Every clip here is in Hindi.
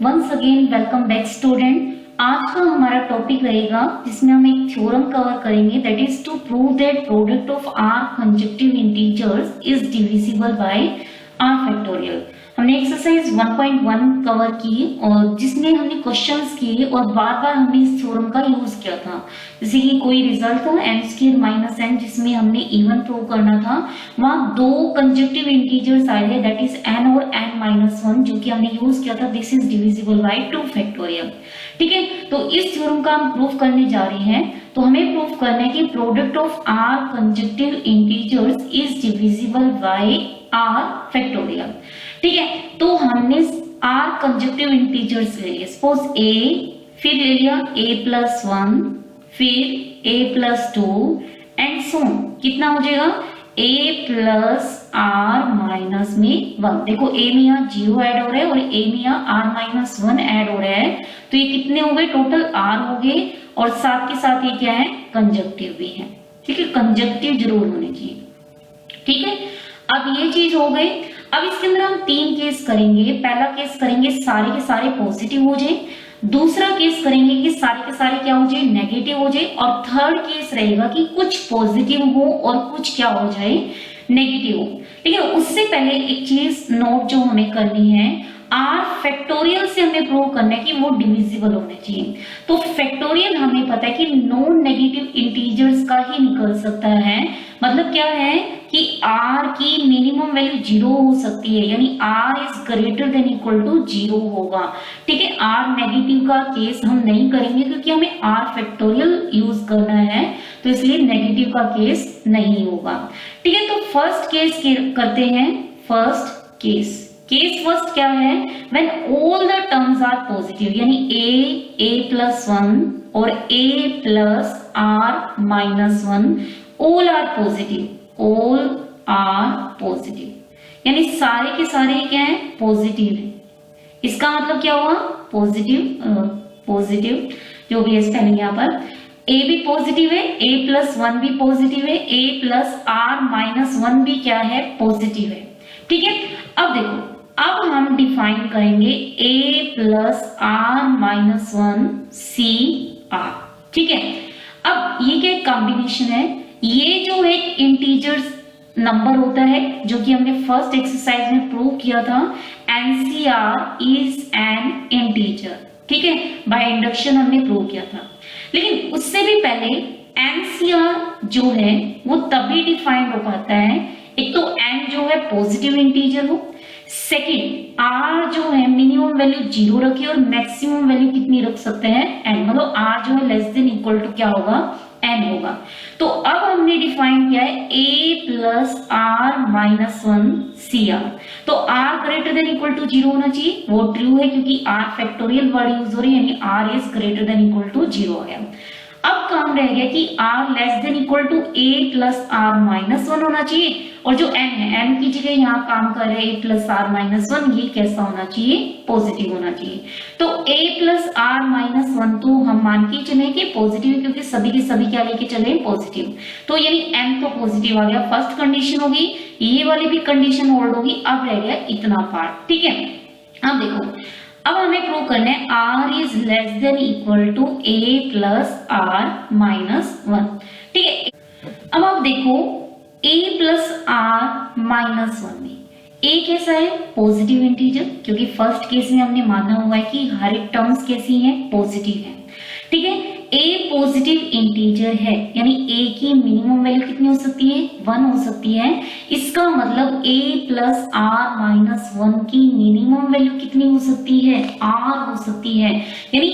Once again welcome back student. आज का हमारा टॉपिक रहेगा जिसमें हम एक थ्योरम कवर करेंगे, that is to prove that product of r consecutive integers is divisible by r factorial. हमने एक्सरसाइज 1.1 कवर की और जिसमें हमने क्वेश्चंस किए और बार बार हमने इस थ्योरम का यूज किया था। जैसे कि कोई रिजल्ट था n² - n जिसमें हमने इवन प्रूव करना था, वहां दो कंसेक्यूटिव इंटीजर्स आए थे, दैट इज n और n-1, जो कि हमने यूज किया था this is divisible bye 2 factorial. ठीक है, तो इस थ्योरम का हम प्रूफ करने जा रहे हैं। तो हमें प्रूफ करना है कि product of r consecutive integers is divisible by r factorial. ठीक है, तो हमने आर कंसेक्यूटिव इंटीजर्स ले लिए, सपोज a, फिर ले लिया a+1, फिर a+2 एंड सो ऑन। कितना हो जाएगा a प्लस r माइनस में 1। देखो a में यहाँ 0 ऐड हो रहा है और a में यहाँ r-1 ऐड हो रहा है, तो ये कितने हो गए, टोटल r हो गए और साथ के साथ ये क्या है, कंजक्टिव भी है। ठीक है, कंजक्टिव जरूर होने चाहिए। ठीक है, अब ये चीज हो गई। अब इसके अंदर हम 3 केस करेंगे। पहला केस करेंगे सारे के सारे पॉजिटिव हो जाए, दूसरा केस करेंगे कि सारे के सारे क्या हो जाए, नेगेटिव हो जाए, और थर्ड केस रहेगा कि कुछ पॉजिटिव हो और कुछ क्या हो जाए, नेगेटिव हो। ठीक है, उससे पहले एक चीज नोट जो हमें करनी है, आर फैक्टोरियल से हमें प्रूव करना है कि वो डिविजिबल होने चाहिए। तो फैक्टोरियल हमें पता है कि नॉन नेगेटिव इंटीजर्स का ही निकल सकता है। मतलब क्या है कि r की मिनिमम वैल्यू 0 हो सकती है, यानी r is greater than equal to 0 होगा। ठीक है, r नेगेटिव का केस हम नहीं करेंगे क्योंकि हमें r फैक्टोरियल यूज करना है, तो इसलिए नेगेटिव का केस नहीं होगा। ठीक है, तो फर्स्ट केस करते हैं। फर्स्ट केस फर्स्ट क्या है, when all the terms are positive, यानी a+1 और a+r-1 ऑल आर पॉजिटिव, यानी सारे के सारे क्या है, पॉजिटिव है। इसका मतलब क्या हुआ, पॉजिटिव जो भी है स्पेलिंग यहाँ पर, a भी पॉजिटिव है, a+1 भी पॉजिटिव है, a+r-1 भी क्या है, पॉजिटिव है। ठीक है, अब देखो, अब हम डिफाइन करेंगे a+r-1 ठीक है, अब ये क्या कॉम्बिनेशन है, ये जो एक इंटीजर्स नंबर होता है जो कि हमने फर्स्ट एक्सरसाइज में प्रूव किया था, NCR इज एन इंटीजर। ठीक है, बाय इंडक्शन हमने प्रूव किया था। लेकिन उससे भी पहले NCR जो है वो तभी डिफाइंड हो पाता है, एक तो n जो है पॉजिटिव इंटीजर हो, सेकेंड r जो है मिनिमम वैल्यू 0 रखे और मैक्सिमम वैल्यू कितनी रख सकते हैं, n, मतलब r जो है लेस देन इक्वल टू क्या होगा, n होगा। तो अब हमने डिफाइन किया है a+r-1 तो r greater than equal to 0 होना चाहिए, वो ट्रू है क्योंकि r फैक्टोरियल वर्ड यूज हो रही है, यानी r is greater than equal to 0 आ गया। अब काम रह गया कि r less than equal to a+r-1 होना चाहिए, और जो n है, n की जगह यहाँ काम कर रहे हैं a+r-1, ये कैसा होना चाहिए, पॉजिटिव होना चाहिए। तो a+r-1 तो हम मान के चले कि पॉजिटिव, क्योंकि सभी के सभी क्या लेके चले, पॉजिटिव। तो यानी n तो पॉजिटिव आ गया, फर्स्ट कंडीशन होगी, ये वाली भी कंडीशन होल्ड होगी। अब रह गया इतना पार्ट। ठीक है, अब देखो, अब हमें प्रूव करना है r is less than equal to a+r-1। ठीक है, अब आप देखो a+r-1 में a कैसा है, पॉजिटिव इंटीजर, क्योंकि फर्स्ट केस में हमने माना हुआ है कि हर एक टर्म्स कैसी हैं, पॉजिटिव है। ठीक है, a पॉजिटिव इंटीजर है, यानी a की मिनिमम वैल्यू कितनी हो सकती है, 1 हो सकती है। इसका मतलब a+r-1 की मिनिमम वैल्यू कितनी हो सकती है, r हो सकती है, यानी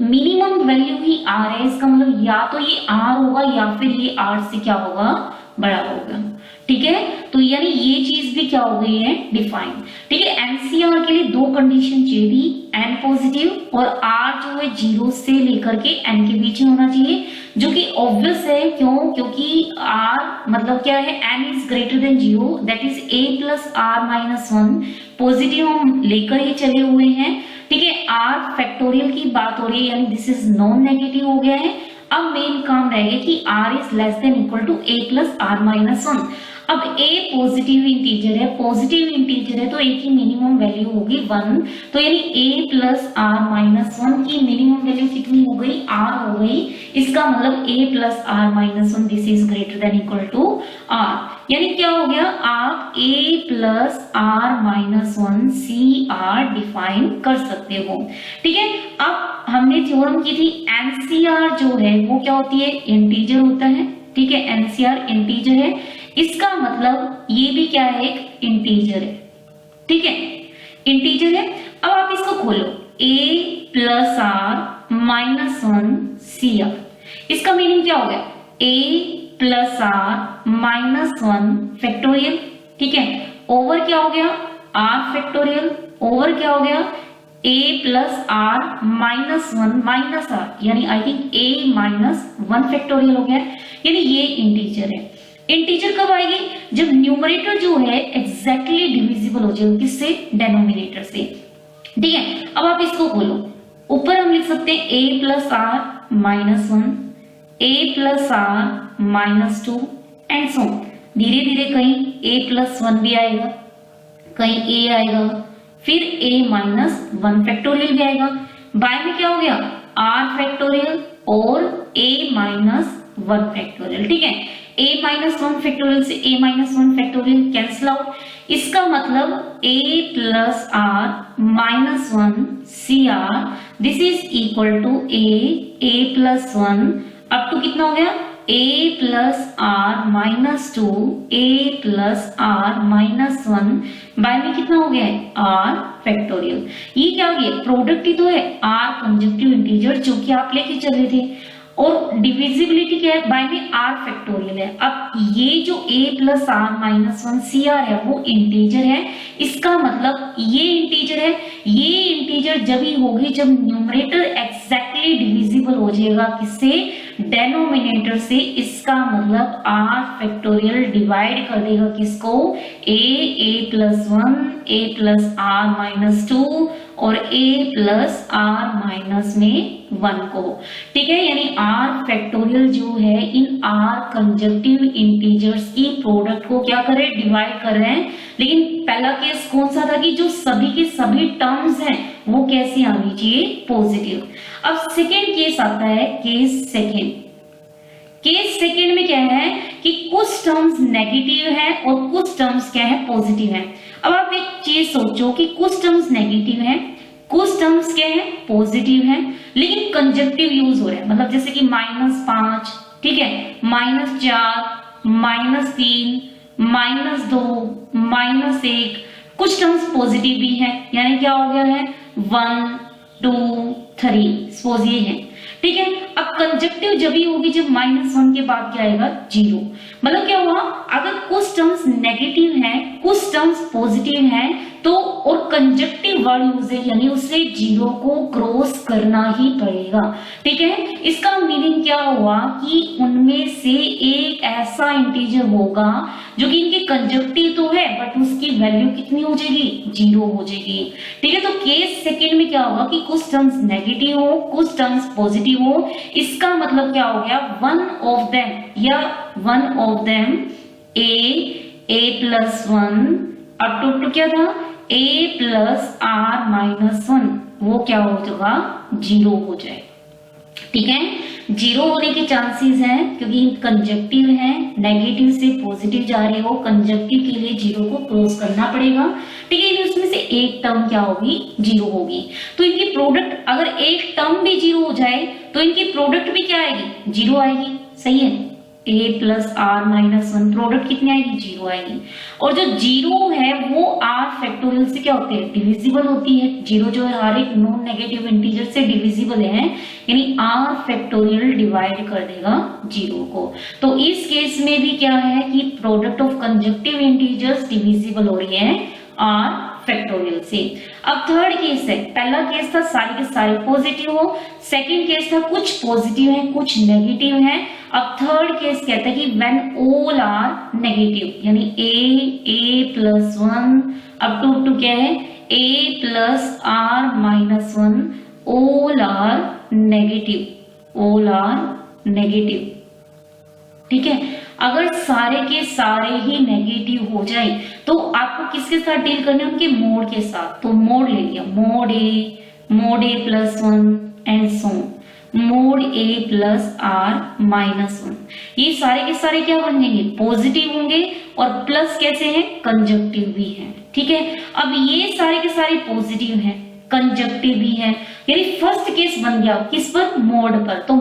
मिनिमम वैल्यू ही r है। इसका मतलब या तो ये r होगा या फिर ये r से क्या होगा, बड़ा होगा। ठीक है, तो यानी ये चीज भी क्या हो गई है, डिफाइन। ठीक है, NCR के लिए दो कंडीशन चाहिए थी, n पॉजिटिव और r जो है 0 से लेकर के n के बीच में होना चाहिए, जो कि ऑब्वियस है। क्यों, क्योंकि r मतलब क्या है, n is greater then 0, that is a+r-1 positive हम लेकर ही चले हुए हैं। ठीक है, r फैक्टोरियल की बात हो रही है, यानी दिस इज नॉन नेगेटिव हो गया है। अब मेन काम रहेगा कि r is less than equal to a+r-1। अब a पॉजिटिव इंटीजर है, पॉजिटिव इंटीजर है तो a की मिनिमम वैल्यू होगी 1, तो यानी a प्लस आर माइनस 1 की मिनिमम वैल्यू कितनी हो गई, r हो गई। इसका मतलब a plus r minus 1 this is greater than equal to r, यानी क्या हो गया, आप a plus r minus 1 C r define कर सकते हो। ठीक है, अब हमने थ्योरम की थी एनसीआर जो है वो क्या होती है, इंटीजर होता है। ठीक है, एनसीआर इंटीजर है, इसका मतलब ये भी क्या है, एक इंटीजर है। ठीक है, इंटीजर है। अब आप इसको खोलो, a plus r minus 1 C r, इसका मीनिंग क्या हो गया, a plus r minus 1 factorial. ठीक है, ओवर क्या हो गया, r फैक्टोरियल, ओवर क्या हो गया, a plus r minus 1 minus r, यानी I think a minus 1 factorial हो गया, यानी ये इंटीजर है। इंटीजर कब आएगी, जब न्यूमरेटर जो है एग्जैक्टली डिविजिबल हो जाए किससे, डेनोमिनेटर से। ठीक है, अब आप इसको खोलो, ऊपर हम लिख सकते हैं a plus r minus 1, a plus r minus 2 and so धीरे धीरे कहीं a प्लस 1 भी आएगा, कहीं a आएगा, फिर a माइनस 1 फैक्टोरियल भी आएगा, बाय में क्या हो गया, r फैक्टोरियल और a माइनस 1 फैक्टोरियल। ठीक है, a माइनस 1 फैक्टोरियल से a minus 1 factorial cancel out, इसका मतलब a plus r minus 1 C r this is equal to a plus 1 up to कितना हो गया, a plus r minus 2, a plus r minus 1 by में कितना हो गया है, r फैक्टोरियल। ये क्या हो गया, प्रोडक्ट ही तो है, r कंजक्टिव इंटीजर जो कि आप लेके चले थे, और डिविजिबिलिटी क्या है, बाय में r फैक्टोरियल है। अब ये जो a plus r minus 1 C r है वो इंटीजर है, इसका मतलब ये इंटीजर है। ये इंटीजर जब ही होगी जब न्यूमरेटर एग्जैक्टली डिविजिबल हो जाएगा किससे, डेनोमिनेटर से, इसका मतलब r फैक्टोरियल डिवाइड कर देगा किसको, a plus 1, a plus r minus 2 और a प्लस आर माइनस में 1 को। ठीक है, यानी r फैक्टोरियल जो है इन r कंजक्टिव इंटीजर्स की प्रोडक्ट को क्या कर रहे हैं, डिवाइड कर रहे हैं। लेकिन पहला केस कौन सा था कि जो सभी के सभी टर्म्स हैं वो कैसे आनी चाहिए, पॉजिटिव। अब सेकेंड केस आता है, केस सेकेंड। केस सेकेंड में क्या है कि कुछ टर्म्स नेगेटिव है और कुछ टर्म्स क्या है, पॉजिटिव है। अब आप एक चीज सोचो कि कुछ टर्म्स नेगेटिव है, कुछ टर्म्स क्या है, पॉजिटिव है, लेकिन कंजक्टिव यूज हो रहा है, मतलब जैसे कि -5, ठीक है, -4, -3, -2, -1, कुछ टर्म्स पॉजिटिव भी है, यानी क्या हो गया है 1, 2, 3 सपोज ये है। ठीक है, अब कंजक्टिव जब ही होगी जब -1 के बाद क्या आएगा, 0। मतलब क्या हुआ, अगर कुछ टर्म्स नेगेटिव हैं, कुछ टर्म्स पॉजिटिव हैं, तो और कंजक्टिव वर्ड यूज है यानी उसे 0 को क्रॉस करना ही पड़ेगा। ठीक है, इसका मीनिंग क्या हुआ कि उनमें से एक ऐसा इंटीजर होगा जो कि इनके कंजक्टिव तो है बट उसकी वैल्यू कितनी हो जाएगी, 0 हो जाएगी। ठीक है, तो केस सेकेंड में क्या होगा कि कुछ टर्म्स नेगेटिव हो, कुछ टर्म्स पॉजिटिव हो, इसका मतलब क्या हो गया, वन ऑफ देम या one of them a plus 1 up to क्या था, a प्लस आर माइनस 1 वो क्या हो जाएगा, 0 हो जाए। ठीक है, 0 होने के चांसेस हैं क्योंकि कंजक्टिव है, नेगेटिव से पॉजिटिव जा रहे हो, कंजक्टिव के लिए 0 को क्रॉस करना पड़ेगा। ठीक है, उसमें से एक टर्म क्या होगी, 0 होगी, तो इनकी प्रोडक्ट अगर एक टर्म भी 0 हो जाए तो इनकी प्रोडक्ट भी क्या आएगी, 0 आएगी। सही है, a plus r minus 1 product कितनी आएगी, 0 आएगी। और जो 0 है वो r फैक्टोरियल से क्या होती है, डिविजिबल होती है। 0 जो है हर एक नॉन नेगेटिव इंटीजर से डिविजिबल है, यानी r फैक्टोरियल डिवाइड कर देगा 0 को। तो इस केस में भी क्या है कि product of conjunctive integers divisible हो रही है r फैक्टोरियल से। अब थर्ड केस है, पहला केस था सारे के सारे पॉजिटिव हो, सेकंड केस था कुछ पॉजिटिव है कुछ नेगेटिव है। अब थर्ड केस कहता है कि व्हेन ऑल आर नेगेटिव, यानी a प्लस 1 अब टू क्या है, a plus r minus 1 all are negative, all are negative. ठीक है, अगर सारे के सारे ही नेगेटिव हो जाए तो आपको किसके साथ डील करना है, उनके मोड के साथ। तो मोड ले लिया, mod a plus 1 and so mod a plus r minus 1। ये सारे के सारे क्या बन जाएंगे, पॉजिटिव होंगे और प्लस कैसे हैं, कंजक्टिव भी हैं। ठीक है, अब ये सारे के सारे पॉजिटिव हैं, कंजक्टिव भी है, यानी फर्स्ट केस बन गया किस पर, मोड पर। तो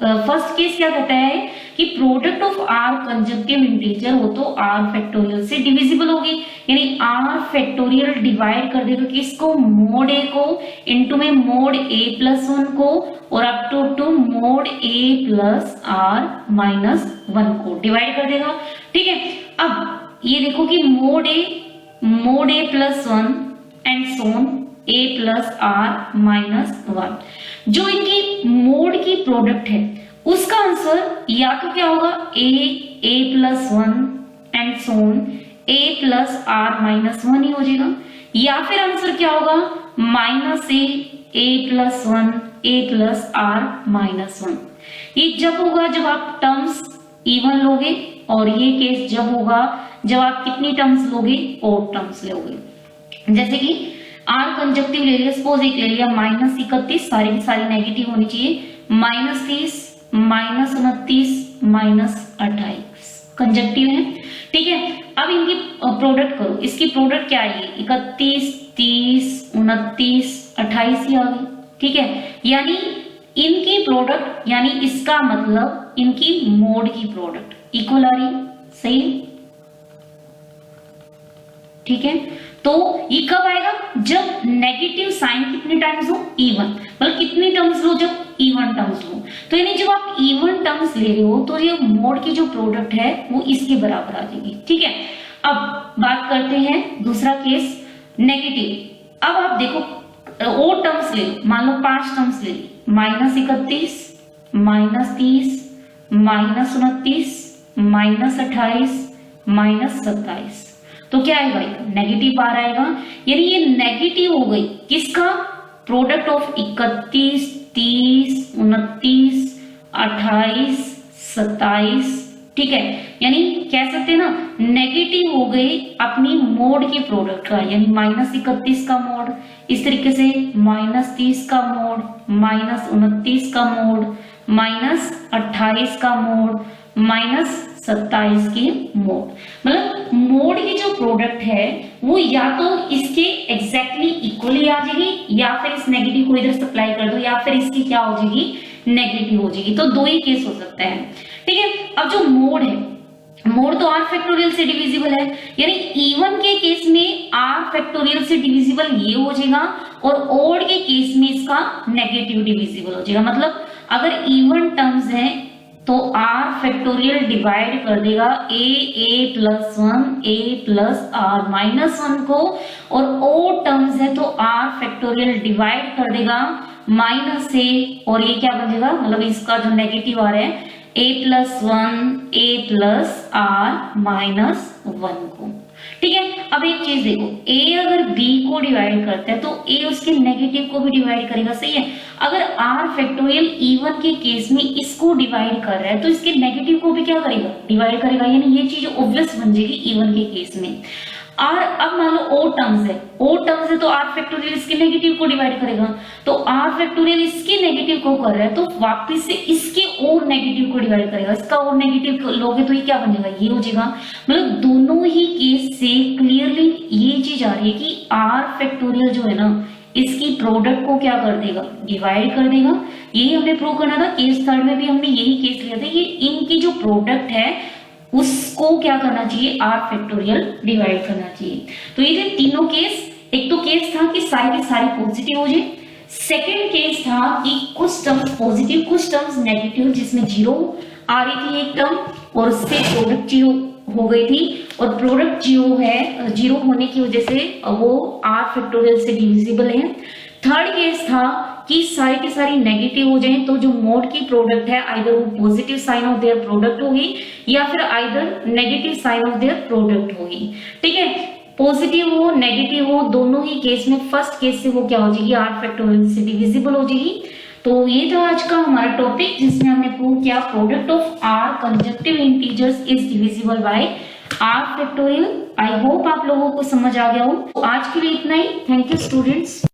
फर्स्ट केस क्या कहता है कि product of r consecutive integer हो तो आर फैक्टोरियल से डिविजिबल होगी, यानी आर फैक्टोरियल डिवाइड कर देगा किसको, मोड ए को इनटू में मोड ए प्लस 1 को और up to mod a plus r minus 1 को डिवाइड कर देगा। ठीक है, अब ये देखो कि mod a plus 1 and so on a plus r minus 1, जो इनकी मोड की प्रोडक्ट है उसका आंसर या तो क्या होगा a plus 1 and so on a plus r minus 1 ही हो जाएगा, या फिर आंसर क्या होगा minus a plus 1 a plus r minus 1। ये जब होगा जब आप टर्म्स इवन लोगे, और ये केस जब होगा जब आप कितनी टर्म्स लोगे, ओड टर्म्स लोगे। जैसे कि आर कंजक्टिव ले लिया, सपोज एक ले लिया -31, सारी की सारी नेगेटिव होनी चाहिए, -30, -29, -28 कंजक्टिव है। ठीक है, अब इनकी प्रोडक्ट करो, इसकी प्रोडक्ट क्या है, 31, 30, 29, 28 ही आ गई। ठीक है, यानी इनकी प्रोडक्ट, यानी इसका मतलब इनकी मोड की प्रोडक्ट इक्वल आ रही, सही। ठीक है, तो ये कब आएगा, जब नेगेटिव साइन कितने टाइम्स हो, इवन, मतलब कितनी टर्म्स लो, जब इवन टर्म्स लो। तो यानी जब आप इवन टर्म्स ले रहे हो तो ये मोड की जो प्रोडक्ट है वो इसके बराबर आ जाएगी। ठीक है, अब बात करते हैं दूसरा केस, नेगेटिव। अब आप देखो और टर्म्स ले लो, मान लो 5 टर्म्स ले ली, -31, -30, -29, -28, -27, तो क्या आएगा, नेगेटिव बार आएगा, यानी ये नेगेटिव हो गई किसका, प्रोडक्ट ऑफ 31, 30, 29, 28, 27। ठीक है, यानी कह सकते हैं ना नेगेटिव हो गई अपनी मोड की प्रोडक्ट का, यानी -31 का मोड, इस तरीके से -30 का मोड, -29 का मोड, -28 का मोड, -27 के मोड। मतलब मोड की जो प्रोडक्ट है वो या तो इसके एग्जैक्टली इक्वली आ जाएगी, या फिर इस नेगेटिव को इधर सप्लाई कर दो, या फिर इसकी क्या हो जाएगी, नेगेटिव हो जाएगी। तो दो ही केस हो सकता है। ठीक है, अब जो मोड है, मोड तो आर फैक्टोरियल से डिविजिबल है, यानी इवन के केस में आर फैक्टोरियल से डिविजिबल ये हो जाएगा, और ओड के केस में इसका नेगेटिव डिविजिबल हो जाएगा। मतलब अगर इवन टर्म्स हैं तो आर फैक्टोरियल डिवाइड कर देगा a plus 1 a plus r minus 1 को, और ओड टर्म्स है तो आर फैक्टोरियल डिवाइड कर देगा -a, और ये क्या बन जाएगा, मतलब इसका जो नेगेटिव आ रहा है a plus 1 a plus r minus 1 को। ठीक है, अब एक चीज देखो, a अगर b को डिवाइड करता है तो a उसके नेगेटिव को भी डिवाइड करेगा, सही है। अगर r फैक्टोरियल इवन के केस में इसको डिवाइड कर रहा है तो इसके नेगेटिव को भी क्या करेगा, डिवाइड करेगा, यानी ये चीज ऑब्वियस बन जाएगी इवन के केस में। और अब मान लो ओड टर्म्स है तो r फैक्टोरियल इसके नेगेटिव को डिवाइड करेगा, तो r फैक्टोरियल इसके नेगेटिव को कर रहा है तो वापस से इसके और नेगेटिव को डिवाइड करेगा, इसका और नेगेटिव लोगे तो ये क्या बनेगा, ये हो जाएगा। मतलब दोनों ही केस से क्लियरली ये चीज आ रही है कि r फैक्टोरियल जो है ना इसकी प्रोडक्ट को क्या कर देगा, डिवाइड कर देगा। यही हमने प्रूव करना था, केस थर्ड में भी हमने यही केस लिया था, ये इनकी जो प्रोडक्ट है उसको क्या करना चाहिए, आर फैक्टोरियल डिवाइड करना चाहिए। तो ये थे तीनों केस। एक तो केस था कि सारे के सारे पॉजिटिव हो जाए, सेकंड केस था कि कुछ टर्म्स पॉजिटिव कुछ टर्म्स नेगेटिव, जिसमें जीरो आ रही थी एक टर्म और उससे प्रोडक्ट जीरो हो गई थी, और प्रोडक्ट जीरो है, जीरो होने की वजह से वो आर फैक्टोरियल से डिविजिबल है। थर्ड केस था कि सारी की सारी नेगेटिव हो जाए तो जो मोड की प्रोडक्ट है आइदर वो positive sign of their product होगी या फिर either negative sign of their product होगी। ठीक है, पॉजिटिव हो नेगेटिव हो दोनों ही केस में फर्स्ट केस से वो क्या हो जाएगी, आर फैक्टोरियल से डिविजिबल हो जाएगी। तो ये था आज का हमारा टॉपिक जिसमें हमने प्रूव किया product of r consecutive integers is divisible by r factorial. I hope आप लोगों को समझ आ गया हो। तो आज के लिए इतना ही। Thank you students.